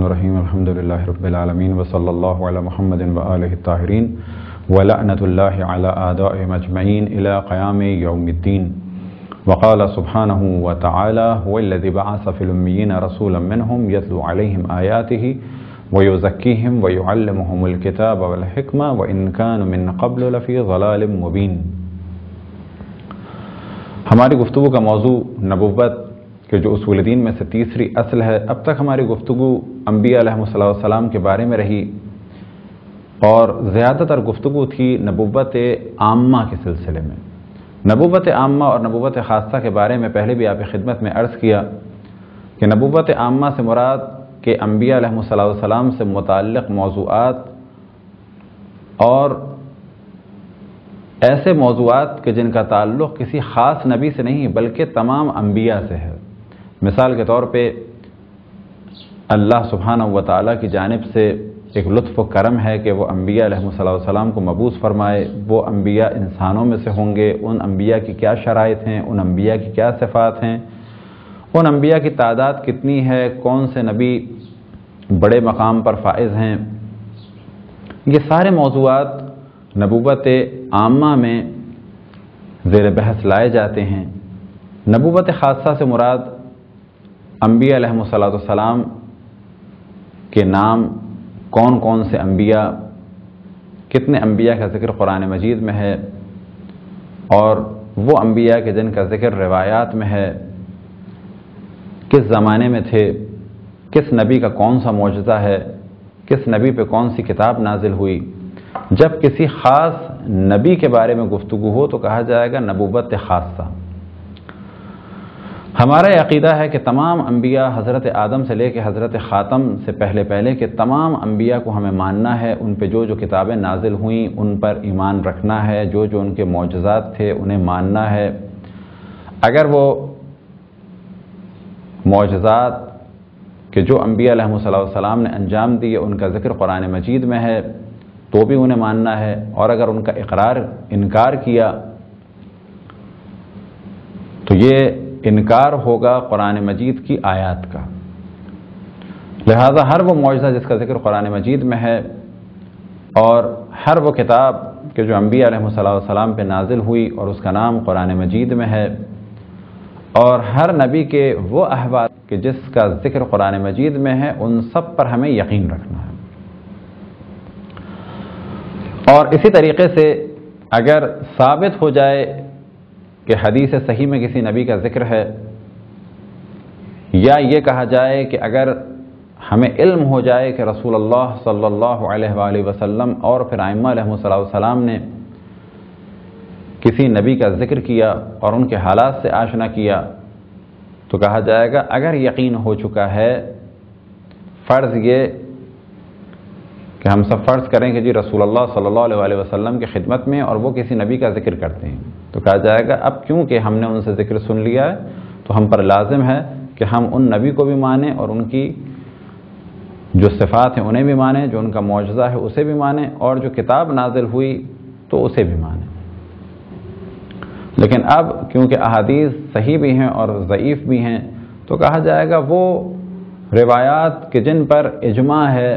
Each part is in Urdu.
الرحیم الحمد للہ رب العالمین وصلی اللہ علی محمد وآلہ الطاہرین ولعنۃ اللہ علی اعدائهم اجمعین الی قیام یوم الدین وقال سبحانہ وتعالی هو الذی بعث فی الامیین رسولا منہم یتلو علیہم آیاتہ ویزکیہم ویعلمہم الکتاب والحکمہ وان کانوا من قبل لفی ضلال مبین۔ ہماری گفتگو کا موضوع نبوت کہ جو اصول دین میں سے تیسری اصل ہے۔ اب تک ہماری گفتگو انبیاء علیہ السلام کے بارے میں رہی اور زیادہ تر گفتگو تھی نبوت عامہ کے سلسلے میں۔ نبوت عامہ اور نبوت خاصہ کے بارے میں پہلے بھی آپ کی خدمت میں عرض کیا کہ نبوت عامہ سے مراد کہ انبیاء علیہ السلام سے متعلق موضوعات اور ایسے موضوعات کہ جن کا تعلق کسی خاص نبی سے نہیں بلکہ تمام انبیاء سے ہے۔ مثال کے طور پہ اللہ سبحانہ و تعالیٰ کی جانب سے ایک لطف و کرم ہے کہ وہ انبیاء علیہ السلام کو مبعوث فرمائے۔ وہ انبیاء انسانوں میں سے ہوں گے، ان انبیاء کی کیا شرائط ہیں، ان انبیاء کی کیا صفات ہیں، ان انبیاء کی تعداد کتنی ہے، کون سے نبی بڑے مقام پر فائز ہیں، یہ سارے موضوعات نبوت عامہ میں زیر بحث لائے جاتے ہیں۔ نبوت خاصہ سے مراد انبیاء علیہ السلام کے نام، کون کون سے انبیاء، کتنے انبیاء کا ذکر قرآن مجید میں ہے اور وہ انبیاء کے جن کا ذکر روایات میں ہے، کس زمانے میں تھے، کس نبی کا کون سا معجزہ ہے، کس نبی پہ کون سی کتاب نازل ہوئی۔ جب کسی خاص نبی کے بارے میں گفتگو ہو تو کہا جائے گا نبوت خاصہ۔ ہمارا یہ عقیدہ ہے کہ تمام انبیاء حضرت آدم سے لے کے حضرت خاتم سے پہلے کے تمام انبیاء کو ہمیں ماننا ہے، ان پہ جو کتابیں نازل ہوئیں ان پر ایمان رکھنا ہے، جو ان کے معجزات تھے انہیں ماننا ہے۔ اگر وہ معجزات کہ جو انبیاء علیہ السلام نے انجام دیے ان کا ذکر قرآن مجید میں ہے تو بھی انہیں ماننا ہے، اور اگر ان کا انکار کیا تو یہ انکار ہوگا قرآن مجید کی آیات کا۔ لہذا ہر وہ معجزہ جس کا ذکر قرآن مجید میں ہے اور ہر وہ کتاب کہ جو انبیاء علیہ السلام پہ نازل ہوئی اور اس کا نام قرآن مجید میں ہے، اور ہر نبی کے وہ احوال کہ جس کا ذکر قرآن مجید میں ہے، ان سب پر ہمیں یقین رکھنا ہے۔ اور اسی طریقے سے اگر ثابت ہو جائے کہ حدیث صحیح میں کسی نبی کا ذکر ہے، یا یہ کہا جائے کہ اگر ہمیں علم ہو جائے کہ رسول اللہ صلی اللہ علیہ وآلہ وسلم اور پھر ائمہ علیہ السلام نے کسی نبی کا ذکر کیا اور ان کے حالات سے آشنا کیا تو کہا جائے گا اگر یقین ہو چکا ہے، فرض یہ کہ ہم سب فرض کریں کہ جی رسول اللہ صلی اللہ علیہ وسلم کی خدمت میں اور وہ کسی نبی کا ذکر کرتے ہیں، تو کہا جائے گا اب کیونکہ ہم نے ان سے ذکر سن لیا ہے تو ہم پر لازم ہے کہ ہم ان نبی کو بھی مانیں اور ان کی جو صفات ہیں انہیں بھی مانیں، جو ان کا معجزہ ہے اسے بھی مانیں، اور جو کتاب نازل ہوئی تو اسے بھی مانیں۔ لیکن اب کیونکہ احادیث صحیح بھی ہیں اور ضعیف بھی ہیں تو کہا جائے گا وہ روایات کہ جن پر اجماع ہے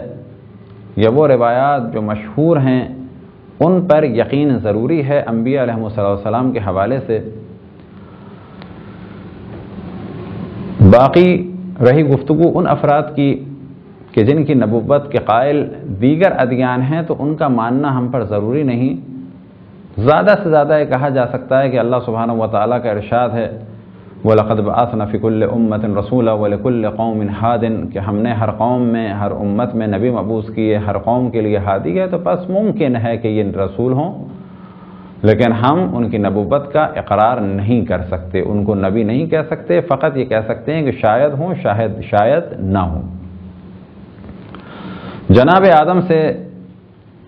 یا وہ روایات جو مشہور ہیں ان پر یقین ضروری ہے انبیاء علیہ السلام کے حوالے سے۔ باقی رہی گفتگو ان افراد کی کہ جن کی نبوت کے قائل دیگر ادیان ہیں تو ان کا ماننا ہم پر ضروری نہیں۔ زیادہ سے زیادہ یہ کہا جا سکتا ہے کہ اللہ سبحانہ و تعالیٰ کا ارشاد ہے وَلَقَدْ بَعَثْنَا فِي كُلِّ أُمَّةٍ رَسُولًا وَلِكُلِّ قَوْمٍ هَادٍ، کہ ہم نے ہر قوم میں، ہر امت میں نبی مبعوث کیے، ہر قوم کے لیے ہادی ہے، تو بس ممکن ہے کہ یہ رسول ہوں لیکن ہم ان کی نبوت کا اقرار نہیں کر سکتے، ان کو نبی نہیں کہہ سکتے، فقط یہ کہہ سکتے ہیں کہ شاید ہوں، شاید نہ ہوں۔ جناب آدم سے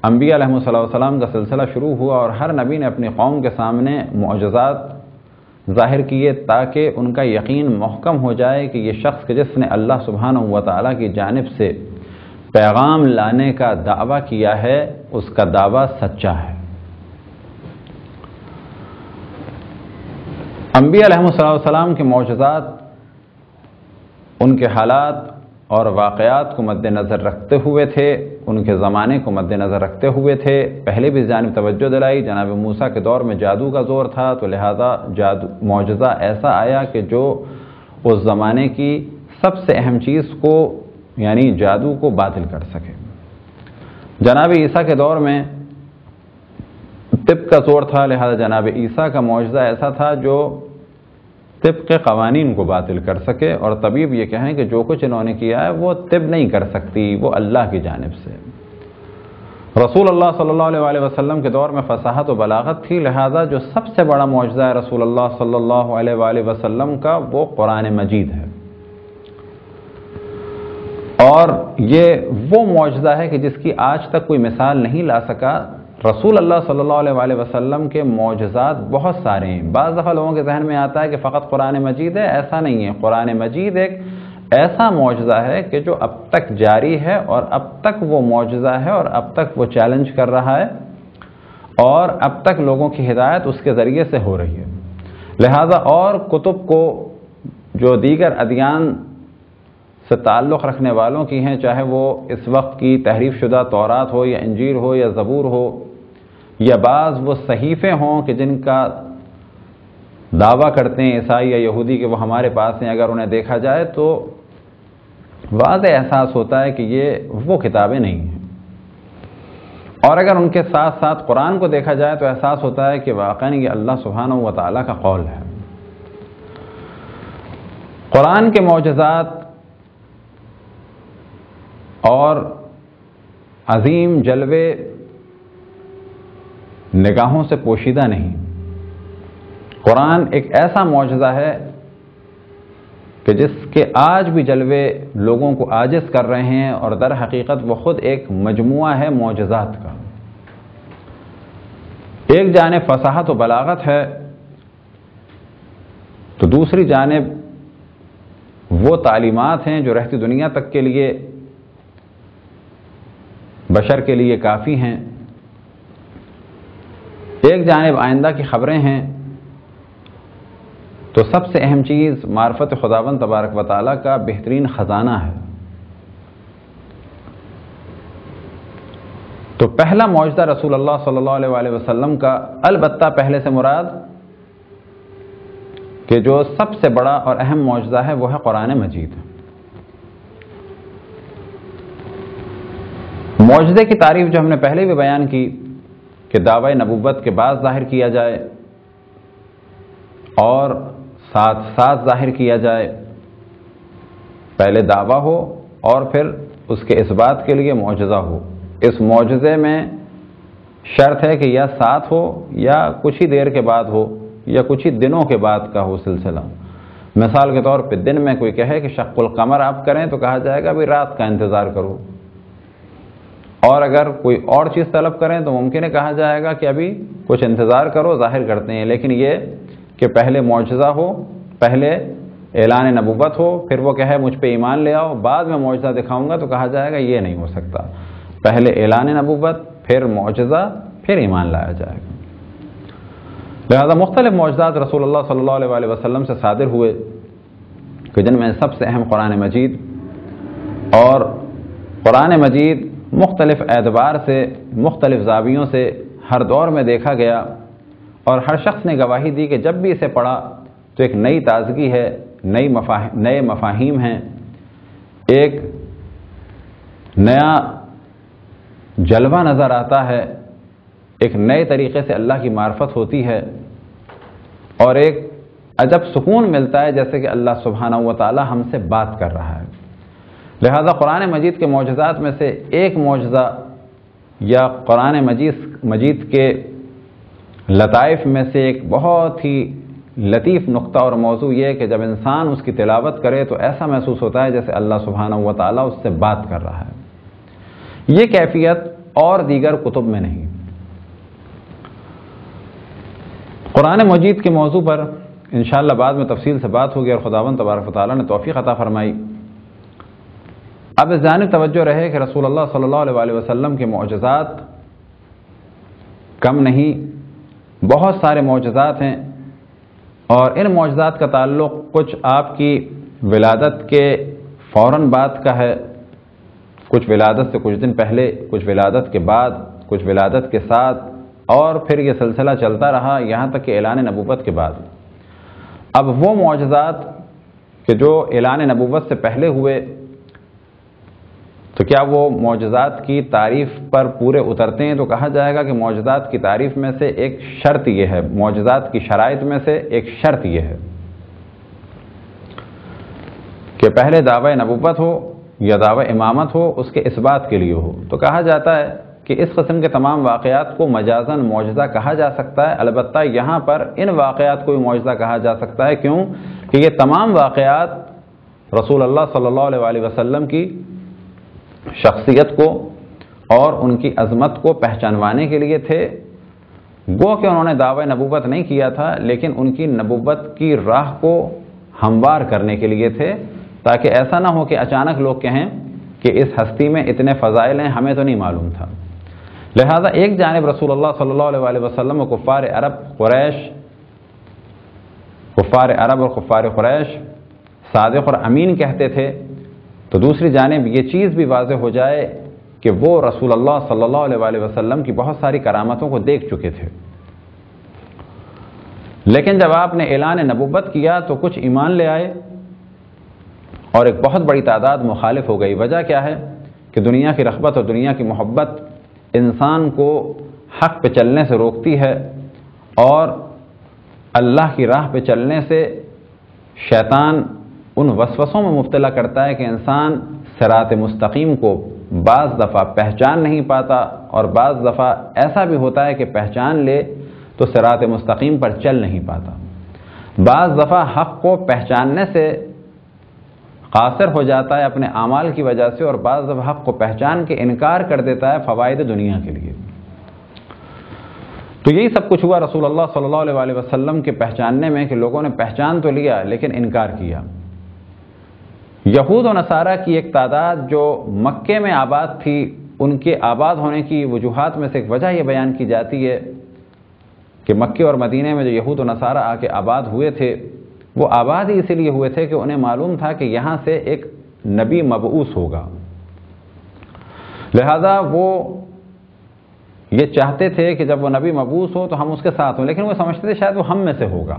انبیاء علیہ السلام کا سلسلہ شروع ہوا اور ہر نبی نے اپنی قوم کے سامنے معجزات ظاہر کیے تاکہ ان کا یقین محکم ہو جائے کہ یہ شخص کہ جس نے اللہ سبحانہ و تعالیٰ کی جانب سے پیغام لانے کا دعویٰ کیا ہے اس کا دعویٰ سچا ہے۔ انبیاء علیہ السلام کے معجزات، ان کے حالات اور واقعات کو مد نظر رکھتے ہوئے تھے، ان کے زمانے کو مد نظر رکھتے ہوئے تھے۔ پہلے بھی اس جانب توجہ دلائی، جناب موسیٰ کے دور میں جادو کا زور تھا، تو لہذا معجزہ ایسا آیا کہ جو اس زمانے کی سب سے اہم چیز کو یعنی جادو کو باطل کر سکے۔ جناب عیسیٰ کے دور میں طب کا زور تھا، لہذا جناب عیسیٰ کا معجزہ ایسا تھا جو طب کے قوانین کو باطل کر سکے، اور طبیب یہ کہیں کہ جو کچھ انہوں نے کیا ہے وہ طب نہیں کر سکتی، وہ اللہ کی جانب سے۔ رسول اللہ صلی اللہ علیہ وسلم کے دور میں فصاحت و بلاغت تھی، لہذا جو سب سے بڑا معجزہ ہے رسول اللہ صلی اللہ علیہ وسلم کا وہ قرآن مجید ہے، اور یہ وہ معجزہ ہے کہ جس کی آج تک کوئی مثال نہیں لا سکا۔ رسول اللہ صلی اللہ علیہ وسلم کے معجزات بہت سارے ہیں۔ بعض دفعہ لوگوں کے ذہن میں آتا ہے کہ فقط قرآن مجید ہے، ایسا نہیں ہے۔ قرآن مجید ایک ایسا معجزہ ہے کہ جو اب تک جاری ہے، اور اب تک وہ معجزہ ہے، اور اب تک وہ چیلنج کر رہا ہے، اور اب تک لوگوں کی ہدایت اس کے ذریعے سے ہو رہی ہے۔ لہذا اور کتب کو جو دیگر ادیان سے تعلق رکھنے والوں کی ہیں، چاہے وہ اس وقت کی تحریف شدہ تورات ہو یا انجیل ہو یا زبور ہو، یا بعض وہ صحیفے ہوں کہ جن کا دعویٰ کرتے ہیں عیسائی یا یہودی کہ وہ ہمارے پاس ہیں، اگر انہیں دیکھا جائے تو واضح احساس ہوتا ہے کہ یہ وہ کتابیں نہیں ہیں، اور اگر ان کے ساتھ ساتھ قرآن کو دیکھا جائے تو احساس ہوتا ہے کہ واقعاً یہ اللہ سبحانہ و تعالیٰ کا قول ہے۔ قرآن کے معجزات اور عظیم جلوے نگاہوں سے پوشیدہ نہیں۔ قرآن ایک ایسا معجزہ ہے کہ جس کے آج بھی جلوے لوگوں کو عاجز کر رہے ہیں، اور در حقیقت وہ خود ایک مجموعہ ہے معجزات کا۔ ایک جانب فصاحت و بلاغت ہے، تو دوسری جانب وہ تعلیمات ہیں جو رہتی دنیا تک کے لیے بشر کے لیے کافی ہیں۔ ایک جانب آئندہ کی خبریں ہیں، تو سب سے اہم چیز معرفت خداوند تبارک و تعالیٰ کا بہترین خزانہ ہے۔ تو پہلا معجزہ رسول اللہ صلی اللہ علیہ وسلم کا، البتہ پہلے سے مراد کہ جو سب سے بڑا اور اہم معجزہ ہے وہ ہے قرآن مجید۔ معجزے کی تعریف جو ہم نے پہلے بھی بیان کی کہ دعوی نبوت کے بعد ظاہر کیا جائے اور ساتھ ساتھ ظاہر کیا جائے، پہلے دعویٰ ہو اور پھر اس کے اثبات کے لیے معجزہ ہو۔ اس معجزے میں شرط ہے کہ یا ساتھ ہو یا کچھ ہی دیر کے بعد ہو یا کچھ ہی دنوں کے بعد کا ہو سلسلہ۔ مثال کے طور پہ دن میں کوئی کہے کہ شق القمر آپ کریں تو کہا جائے گا ابھی رات کا انتظار کرو، اور اگر کوئی اور چیز طلب کریں تو ممکن ہے کہا جائے گا کہ ابھی کچھ انتظار کرو، ظاہر کرتے ہیں۔ لیکن یہ کہ پہلے معجزہ ہو، پہلے اعلان نبوت ہو، پھر وہ کہے مجھ پہ ایمان لے آؤ، بعد میں معجزہ دکھاؤں گا، تو کہا جائے گا یہ نہیں ہو سکتا۔ پہلے اعلان نبوت، پھر معجزہ، پھر ایمان لایا جائے گا۔ لہذا مختلف معجزات رسول اللہ صلی اللہ علیہ وسلم سے صادر ہوئے کہ جن میں سب سے اہم قرآن مجید، اور قرآن مجید مختلف اعتبار سے، مختلف زاویوں سے ہر دور میں دیکھا گیا، اور ہر شخص نے گواہی دی کہ جب بھی اسے پڑھا تو ایک نئی تازگی ہے، نئے مفاہیم ہیں، ایک نیا جلوہ نظر آتا ہے، ایک نئے طریقے سے اللہ کی معرفت ہوتی ہے، اور ایک عجب سکون ملتا ہے جیسے کہ اللہ سبحانہ و تعالی ہم سے بات کر رہا ہے۔ لہذا قرآن مجید کے معجزات میں سے ایک معجزہ یا قرآن مجید کے لطائف میں سے ایک بہت ہی لطیف نقطہ اور موضوع یہ ہے کہ جب انسان اس کی تلاوت کرے تو ایسا محسوس ہوتا ہے جیسے اللہ سبحانہ و تعالی اس سے بات کر رہا ہے۔ یہ کیفیت اور دیگر کتب میں نہیں۔ قرآن مجید کے موضوع پر انشاءاللہ بعد میں تفصیل سے بات ہوگی، اور خداوند تبارک و تعالی نے توفیق عطا فرمائی۔ اب اس جانب توجہ رہے کہ رسول اللہ صلی اللہ علیہ وسلم کے معجزات کم نہیں، بہت سارے معجزات ہیں، اور ان معجزات کا تعلق کچھ آپ کی ولادت کے فوراً بعد کا ہے، کچھ ولادت سے کچھ دن پہلے، کچھ ولادت کے بعد، کچھ ولادت کے ساتھ، اور پھر یہ سلسلہ چلتا رہا یہاں تک کہ اعلان نبوت کے بعد۔ اب وہ معجزات کہ جو اعلان نبوت سے پہلے ہوئے، تو کیا وہ معجزات کی تعریف پر پورے اترتے ہیں؟ تو کہا جائے گا کہ معجزات کی تعریف میں سے ایک شرط یہ ہے، معجزات کی شرائط میں سے ایک شرط یہ ہے کہ پہلے دعوی نبوت ہو یا دعوی امامت ہو، اس کے اس بات کے لیے ہو۔ تو کہا جاتا ہے کہ اس قسم کے تمام واقعات کو مجازاً معجزہ کہا جا سکتا ہے، البتہ یہاں پر ان واقعات کو معجزہ کہا جا سکتا ہے۔ کیوں؟ کہ یہ تمام واقعات رسول اللہ صلی اللہ علیہ وسلم کی شخصیت کو اور ان کی عظمت کو پہچانوانے کے لیے تھے۔ گو کہ انہوں نے دعوی نبوت نہیں کیا تھا، لیکن ان کی نبوت کی راہ کو ہموار کرنے کے لیے تھے، تاکہ ایسا نہ ہو کہ اچانک لوگ کہیں کہ اس ہستی میں اتنے فضائل ہیں، ہمیں تو نہیں معلوم تھا۔ لہذا ایک جانب رسول اللہ صلی اللہ علیہ وسلم و کفار عرب اور کفار قریش صادق اور امین کہتے تھے، تو دوسری جانب یہ چیز بھی واضح ہو جائے کہ وہ رسول اللہ صلی اللہ علیہ وسلم کی بہت ساری کرامتوں کو دیکھ چکے تھے۔ لیکن جب آپ نے اعلان نبوت کیا تو کچھ ایمان لے آئے اور ایک بہت بڑی تعداد مخالف ہو گئی۔ وجہ کیا ہے؟ کہ دنیا کی رغبت اور دنیا کی محبت انسان کو حق پہ چلنے سے روکتی ہے، اور اللہ کی راہ پہ چلنے سے شیطان ان وسوسوں میں مبتلا کرتا ہے کہ انسان صراط مستقیم کو بعض دفعہ پہچان نہیں پاتا، اور بعض دفعہ ایسا بھی ہوتا ہے کہ پہچان لے تو صراط مستقیم پر چل نہیں پاتا۔ بعض دفعہ حق کو پہچاننے سے قاصر ہو جاتا ہے اپنے اعمال کی وجہ سے، اور بعض دفعہ حق کو پہچان کے انکار کر دیتا ہے فوائد دنیا کے لیے۔ تو یہی سب کچھ ہوا رسول اللہ صلی اللہ علیہ وسلم کے پہچاننے میں، کہ لوگوں نے پہچان تو لیا لیکن انکار کیا۔ یہود و نصارہ کی ایک تعداد جو مکے میں آباد تھی، ان کے آباد ہونے کی وجوہات میں سے ایک وجہ یہ بیان کی جاتی ہے کہ مکے اور مدینے میں جو یہود و نصارہ آ کے آباد ہوئے تھے، وہ آباد ہی اسی لیے ہوئے تھے کہ انہیں معلوم تھا کہ یہاں سے ایک نبی مبعوث ہوگا، لہذا وہ یہ چاہتے تھے کہ جب وہ نبی مبعوث ہو تو ہم اس کے ساتھ ہوں، لیکن وہ سمجھتے تھے شاید وہ ہم میں سے ہوگا۔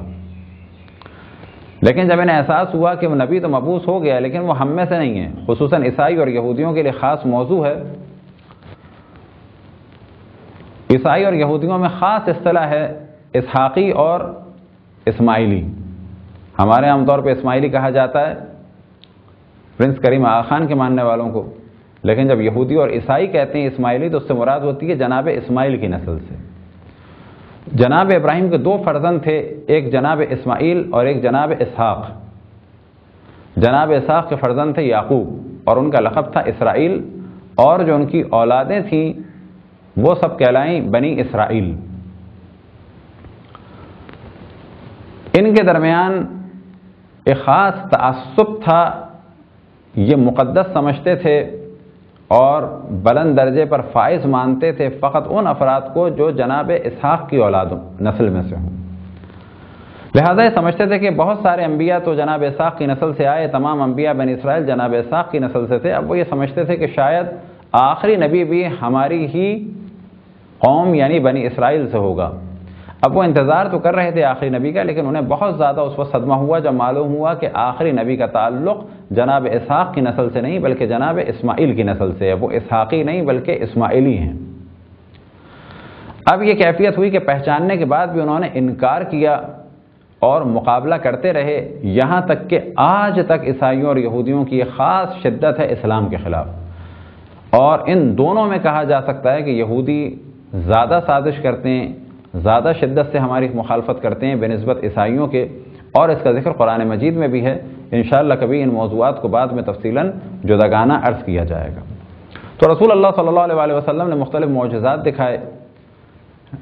لیکن جب انہیں احساس ہوا کہ وہ نبی تو مبعوث ہو گیا لیکن وہ ہم میں سے نہیں ہے، خصوصاً عیسائی اور یہودیوں کے لیے خاص موضوع ہے۔ عیسائی اور یہودیوں میں خاص اصطلاح ہے اسحاقی اور اسماعیلی۔ ہمارے عام طور پہ اسماعیلی کہا جاتا ہے پرنس کریم آغا خان کے ماننے والوں کو، لیکن جب یہودی اور عیسائی کہتے ہیں اسماعیلی تو اس سے مراد ہوتی ہے جناب اسماعیل کی نسل سے۔ جناب ابراہیم کے دو فرزند تھے، ایک جناب اسماعیل اور ایک جناب اسحاق۔ جناب اسحاق کے فرزند تھے یعقوب، اور ان کا لقب تھا اسرائیل، اور جو ان کی اولادیں تھیں وہ سب کہلائیں بنی اسرائیل۔ ان کے درمیان ایک خاص تعصب تھا، یہ مقدس سمجھتے تھے اور بلند درجے پر فائز مانتے تھے فقط ان افراد کو جو جناب اسحاق کی اولاد نسل میں سے ہوں۔ لہذا یہ سمجھتے تھے کہ بہت سارے انبیاء تو جناب اسحاق کی نسل سے آئے، تمام انبیاء بنی اسرائیل جناب اسحاق کی نسل سے تھے۔ اب وہ یہ سمجھتے تھے کہ شاید آخری نبی بھی ہماری ہی قوم یعنی بنی اسرائیل سے ہوگا۔ اب وہ انتظار تو کر رہے تھے آخری نبی کا، لیکن انہیں بہت زیادہ اس وقت صدمہ ہوا جب معلوم ہوا کہ آخری نبی کا تعلق جناب اسحاق کی نسل سے نہیں بلکہ جناب اسماعیل کی نسل سے ہے۔ وہ اسحاقی نہیں بلکہ اسماعیلی ہیں۔ اب یہ کیفیت ہوئی کہ پہچاننے کے بعد بھی انہوں نے انکار کیا اور مقابلہ کرتے رہے، یہاں تک کہ آج تک عیسائیوں اور یہودیوں کی ایک خاص شدت ہے اسلام کے خلاف۔ اور ان دونوں میں کہا جا سکتا ہے کہ یہودی زیادہ سازش کرتے ہیں، زیادہ شدت سے ہماری مخالفت کرتے ہیں بنسبت عیسائیوں کے، اور اس کا ذکر قرآن مجید میں بھی ہے۔ انشاءاللہ کبھی ان موضوعات کو بعد میں تفصیلاً جداگانہ عرض کیا جائے گا۔ تو رسول اللہ صلی اللہ علیہ وسلم نے مختلف معجزات دکھائے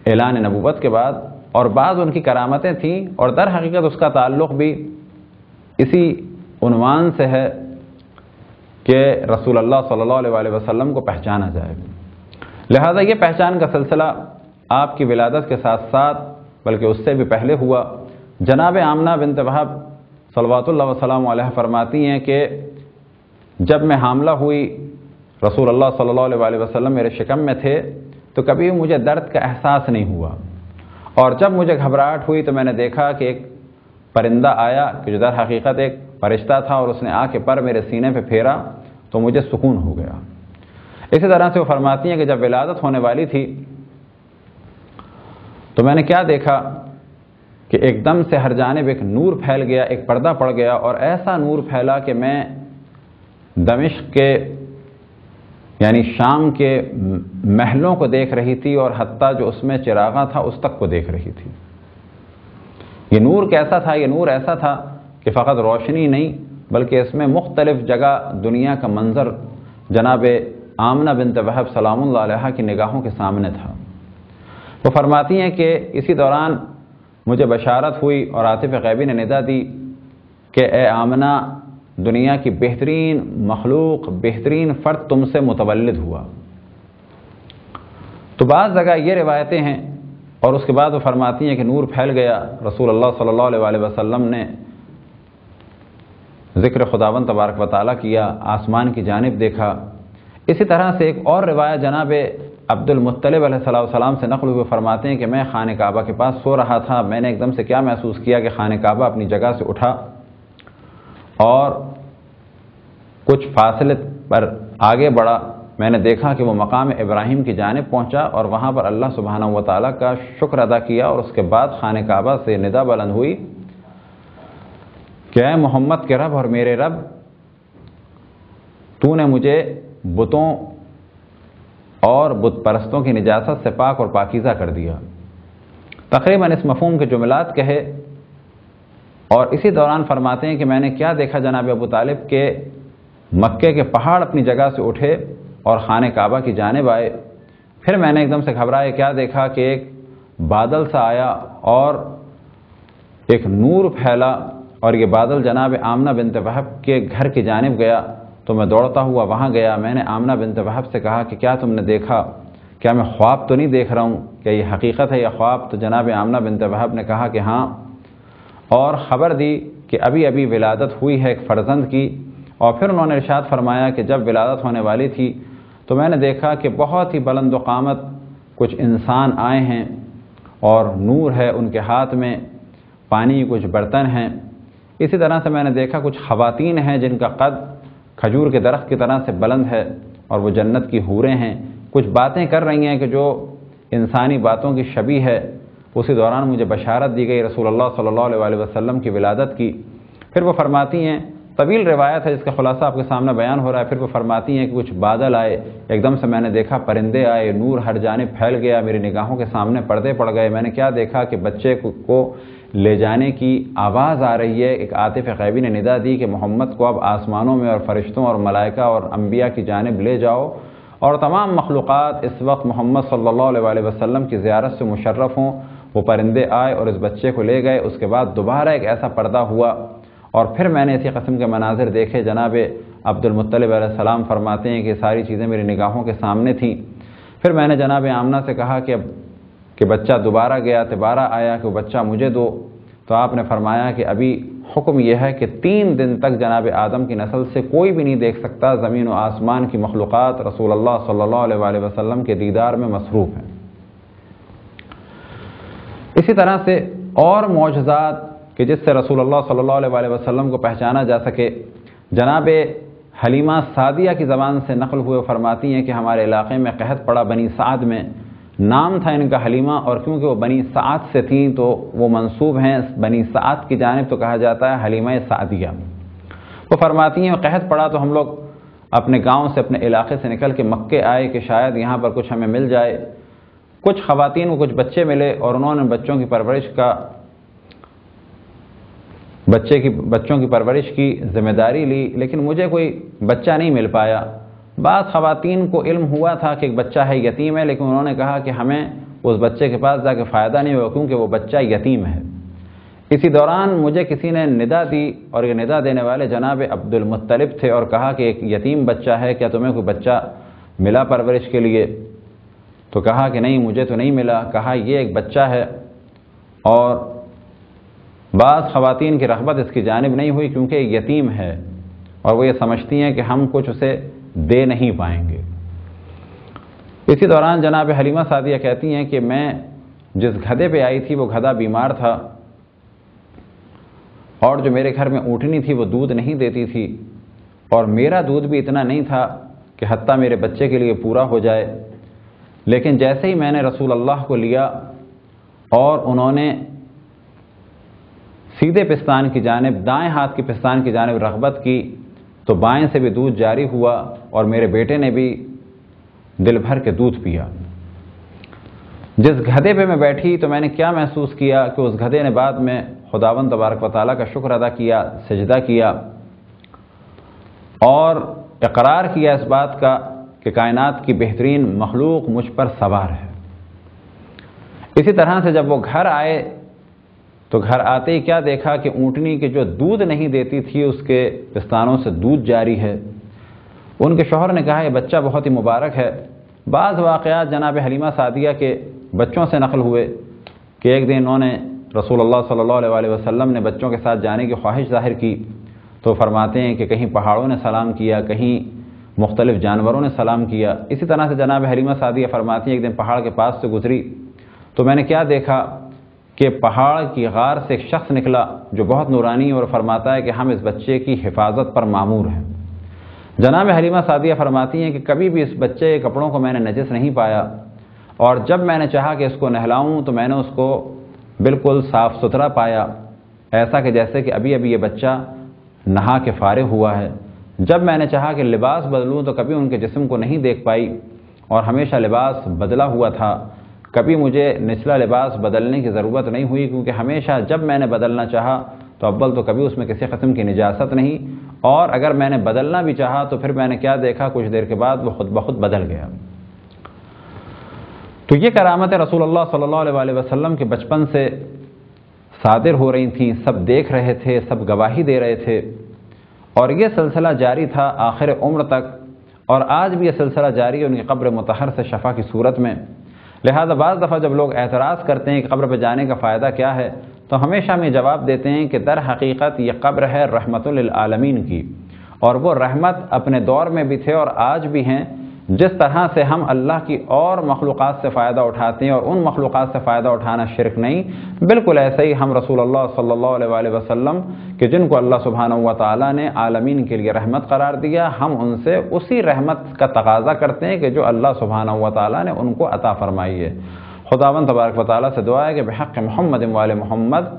اعلان نبوت کے بعد، اور بعض ان کی کرامتیں تھیں، اور در حقیقت اس کا تعلق بھی اسی عنوان سے ہے کہ رسول اللہ صلی اللہ علیہ وسلم کو پہچانا جائے۔ لہذا یہ پہچان کا سلسلہ آپ کی ولادت کے ساتھ ساتھ بلکہ اس سے بھی پہلے ہوا۔ جناب آمنہ بنت وہب صلوات اللہ وسلام علیہ فرماتی ہیں کہ جب میں حاملہ ہوئی رسول اللہ صلی اللہ علیہ وسلم میرے شکم میں تھے تو کبھی مجھے درد کا احساس نہیں ہوا، اور جب مجھے گھبراہٹ ہوئی تو میں نے دیکھا کہ ایک پرندہ آیا کہ جو در حقیقت ایک فرشتہ تھا، اور اس نے آ کے پر میرے سینے پہ پھیرا تو مجھے سکون ہو گیا۔ اسی طرح سے وہ فرماتی ہیں کہ جب ولادت ہونے والی تھی تو میں نے کیا دیکھا کہ ایک دم سے ہر جانب ایک نور پھیل گیا، ایک پردہ پڑ گیا، اور ایسا نور پھیلا کہ میں دمشق کے یعنی شام کے محلوں کو دیکھ رہی تھی، اور حتیٰ جو اس میں چراغاں تھا اس تک کو دیکھ رہی تھی۔ یہ نور کیسا تھا؟ یہ نور ایسا تھا کہ فقط روشنی نہیں بلکہ اس میں مختلف جگہ دنیا کا منظر جناب آمنہ بنت وہب سلام اللہ علیہا کی نگاہوں کے سامنے تھا۔ وہ فرماتی ہیں کہ اسی دوران مجھے بشارت ہوئی اور عاطف غیبی نے ندا دی کہ اے آمنہ، دنیا کی بہترین مخلوق، بہترین فرد تم سے متولد ہوا۔ تو بعض جگہ یہ روایتیں ہیں، اور اس کے بعد وہ فرماتی ہیں کہ نور پھیل گیا، رسول اللہ صلی اللہ علیہ وسلم نے ذکر خداوند تبارک و تعالیٰ کیا، آسمان کی جانب دیکھا۔ اسی طرح سے ایک اور روایت جناب عبد المطلب علیہ السلام سے نقل ہوئے، فرماتے ہیں کہ میں خانہ کعبہ کے پاس سو رہا تھا، میں نے ایک دم سے کیا محسوس کیا کہ خانہ کعبہ اپنی جگہ سے اٹھا اور کچھ فاصلے پر آگے بڑھا۔ میں نے دیکھا کہ وہ مقام ابراہیم کی جانب پہنچا، اور وہاں پر اللہ سبحانہ و تعالیٰ کا شکر ادا کیا، اور اس کے بعد خانہ کعبہ سے ندا بلند ہوئی کہ اے محمد کے رب اور میرے رب، تو نے مجھے بتوں اور بت پرستوں کی نجاست سے پاک اور پاکیزہ کر دیا۔ تقریباً اس مفہوم کے جملات کہے، اور اسی دوران فرماتے ہیں کہ میں نے کیا دیکھا جناب ابو طالب کے مکے کے پہاڑ اپنی جگہ سے اٹھے اور خانہ کعبہ کی جانب آئے۔ پھر میں نے ایک دم سے گھبرائے کیا دیکھا کہ ایک بادل سا آیا اور ایک نور پھیلا، اور یہ بادل جناب آمنہ بنت وہب کے گھر کی جانب گیا۔ تو میں دوڑتا ہوا وہاں گیا، میں نے آمنہ بنت وہب سے کہا کہ کیا تم نے دیکھا؟ کیا میں خواب تو نہیں دیکھ رہا ہوں؟ کیا یہ حقیقت ہے یا خواب؟ تو جناب آمنہ بنت وہب نے کہا کہ ہاں، اور خبر دی کہ ابھی ابھی ولادت ہوئی ہے ایک فرزند کی۔ اور پھر انہوں نے ارشاد فرمایا کہ جب ولادت ہونے والی تھی تو میں نے دیکھا کہ بہت ہی بلند و قامت کچھ انسان آئے ہیں، اور نور ہے ان کے ہاتھ میں، پانی کچھ برتن ہیں۔ اسی طرح سے میں نے دیکھا کچھ خواتین ہیں جن کا قد کھجور کے درخت کی طرح سے بلند ہے، اور وہ جنت کی حوریں ہیں، کچھ باتیں کر رہی ہیں کہ جو انسانی باتوں کی شبیہ ہے۔ اسی دوران مجھے بشارت دی گئی رسول اللہ صلی اللہ علیہ وسلم کی ولادت کی۔ پھر وہ فرماتی ہیں، طویل روایت ہے جس کا خلاصہ آپ کے سامنے بیان ہو رہا ہے، پھر وہ فرماتی ہیں کہ کچھ بادل آئے، ایک دم سے میں نے دیکھا پرندے آئے، نور ہر جانب پھیل گیا، میری نگاہوں کے سامنے پردے پڑ گئے۔ میں نے کیا دیکھا کہ بچے کو لے جانے کی آواز آ رہی ہے۔ ایک عاطف غیبی نے ندا دی کہ محمد کو اب آسمانوں میں اور فرشتوں اور ملائکہ اور انبیاء کی جانب لے جاؤ، اور تمام مخلوقات اس وقت محمد صلی اللہ علیہ وسلم کی زیارت سے مشرف ہوں۔ وہ پرندے آئے اور اس بچے کو لے گئے۔ اس کے بعد دوبارہ ایک ایسا پردہ ہوا، اور پھر میں نے اسی قسم کے مناظر دیکھے۔ جناب عبد المطلب علیہ السلام فرماتے ہیں کہ ساری چیزیں میری نگاہوں کے سامنے تھیں۔ پھر میں نے جناب آمنہ سے کہا کہ بچہ دوبارہ گیا، دوبارہ آیا کہ وہ بچہ مجھے دو۔ تو آپ نے فرمایا کہ ابھی حکم یہ ہے کہ 3 دن تک جناب آدم کی نسل سے کوئی بھی نہیں دیکھ سکتا، زمین و آسمان کی مخلوقات رسول اللہ صلی اللہ علیہ وسلم کے دیدار میں مصروف ہیں۔ اسی طرح سے اور معجزات کہ جس سے رسول اللہ صلی اللہ علیہ وسلم کو پہچانا جا سکے، جناب حلیمہ سعدیہ کی زبان سے نقل ہوئے فرماتی ہیں کہ ہمارے علاقے میں قحط پڑا بنی سعد میں، نام تھا ان کا حلیمہ، اور کیونکہ وہ بنی سعد سے تھیں تو وہ منسوب ہیں بنی سعد کی جانب، تو کہا جاتا ہے حلیمہ سعدیہ۔ وہ فرماتی ہیں قحط پڑا تو ہم لوگ اپنے گاؤں سے، اپنے علاقے سے نکل کے مکے آئے کہ شاید یہاں پر کچھ ہمیں مل جائے۔ کچھ خواتین کو کچھ بچے ملے، اور انہوں نے بچوں کی پرورش کی ذمہ داری لی، لیکن مجھے کوئی بچہ نہیں مل پایا۔ بعض خواتین کو علم ہوا تھا کہ ایک بچہ ہے، یتیم ہے، لیکن انہوں نے کہا کہ ہمیں اس بچے کے پاس جا کے فائدہ نہیں ہوگا کیونکہ وہ بچہ یتیم ہے۔ اسی دوران مجھے کسی نے ندا دی، اور یہ ندا دینے والے جناب عبد المطلب تھے، اور کہا کہ ایک یتیم بچہ ہے، کیا تمہیں کوئی بچہ ملا پرورش کے لیے؟ تو کہا کہ نہیں، مجھے تو نہیں ملا۔ کہا یہ ایک بچہ ہے، اور بعض خواتین کی رغبت اس کی جانب نہیں ہوئی کیونکہ یتیم ہے، اور وہ یہ سمجھتی ہیں کہ ہم کچھ اسے دے نہیں پائیں گے۔ اسی دوران جناب حلیمہ سعدیہ کہتی ہیں کہ میں جس گدھے پہ آئی تھی وہ گدھا بیمار تھا، اور جو میرے گھر میں اونٹنی تھی وہ دودھ نہیں دیتی تھی، اور میرا دودھ بھی اتنا نہیں تھا کہ حتیٰ میرے بچے کے لیے پورا ہو جائے۔ لیکن جیسے ہی میں نے رسول اللہ کو لیا اور انہوں نے سیدھے پستان کی جانب، دائیں ہاتھ کی پستان کی جانب رغبت کی، تو بائیں سے بھی دودھ جاری ہوا اور میرے بیٹے نے بھی دل بھر کے دودھ پیا۔ جس گدھے پہ میں بیٹھی تو میں نے کیا محسوس کیا کہ اس گدھے نے بعد میں خداوند تبارک و تعالیٰ کا شکر ادا کیا، سجدہ کیا اور اقرار کیا اس بات کا کہ کائنات کی بہترین مخلوق مجھ پر سوار ہے۔ اسی طرح سے جب وہ گھر آئے تو گھر آتے ہی کیا دیکھا کہ اونٹنی کے جو دودھ نہیں دیتی تھی اس کے پستانوں سے دودھ جاری ہے۔ ان کے شوہر نے کہا یہ بچہ بہت ہی مبارک ہے۔ بعض واقعات جناب حلیمہ سعدیہ کے بچوں سے نقل ہوئے کہ ایک دن انہوں نے رسول اللہ صلی اللہ علیہ وسلم نے بچوں کے ساتھ جانے کی خواہش ظاہر کی، تو فرماتے ہیں کہ کہیں پہاڑوں نے سلام کیا، کہیں مختلف جانوروں نے سلام کیا۔ اسی طرح سے جناب حلیمہ سعدیہ فرماتی ہیں ایک دن پہاڑ کے پاس سے گزری تو میں نے کیا دیکھا کہ پہاڑ کی غار سے ایک شخص نکلا جو بہت نورانی اور فرماتا ہے کہ ہم اس بچے کی حفاظت پر مامور ہیں۔ جناب حلیمہ سعدیہ فرماتی ہیں کہ کبھی بھی اس بچے کے کپڑوں کو میں نے نجس نہیں پایا، اور جب میں نے چاہا کہ اس کو نہلاؤں تو میں نے اس کو بالکل صاف ستھرا پایا، ایسا کہ جیسے کہ ابھی ابھی یہ بچہ نہا کے فارغ ہوا ہے۔ جب میں نے چاہا کہ لباس بدلوں تو کبھی ان کے جسم کو نہیں دیکھ پائی، اور ہمیشہ لباس بدلا ہوا تھا، کبھی مجھے نچلا لباس بدلنے کی ضرورت نہیں ہوئی، کیونکہ ہمیشہ جب میں نے بدلنا چاہا تو اول تو کبھی اس میں کسی قسم کی نجاست نہیں، اور اگر میں نے بدلنا بھی چاہا تو پھر میں نے کیا دیکھا کچھ دیر کے بعد وہ خود بخود بدل گیا۔ تو یہ کرامتیں رسول اللہ صلی اللہ علیہ وسلم کے بچپن سے صادر ہو رہی تھیں، سب دیکھ رہے تھے، سب گواہی دے رہے تھے، اور یہ سلسلہ جاری تھا آخر عمر تک، اور آج بھی یہ سلسلہ جاری ہے ان کی قبر مطہر سے شفا کی صورت میں۔ لہذا بعض دفعہ جب لوگ اعتراض کرتے ہیں کہ قبر پہ جانے کا فائدہ کیا ہے، تو ہمیشہ ہم یہ جواب دیتے ہیں کہ در حقیقت یہ قبر ہے رحمت للعالمین کی، اور وہ رحمت اپنے دور میں بھی تھے اور آج بھی ہیں۔ جس طرح سے ہم اللہ کی اور مخلوقات سے فائدہ اٹھاتے ہیں اور ان مخلوقات سے فائدہ اٹھانا شرک نہیں، بالکل ایسے ہی ہم رسول اللہ صلی اللہ علیہ وسلم کہ جن کو اللہ سبحانہ و تعالیٰ نے عالمین کے لیے رحمت قرار دیا، ہم ان سے اسی رحمت کا تقاضا کرتے ہیں کہ جو اللہ سبحانہ و تعالیٰ نے ان کو عطا فرمائی ہے۔ خداوند تبارک و تعالیٰ سے دعا ہے کہ بحق محمد وآل محمد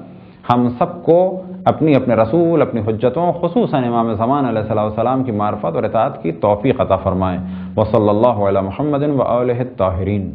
ہم سب کو اپنے رسول، اپنی حجتوں، خصوصاً امام زمان علیہ السلام کی معرفت اور اطاعت کی توفیق عطا فرمائے۔ وصلی اللہ علی محمد وآلہ الطاہرین۔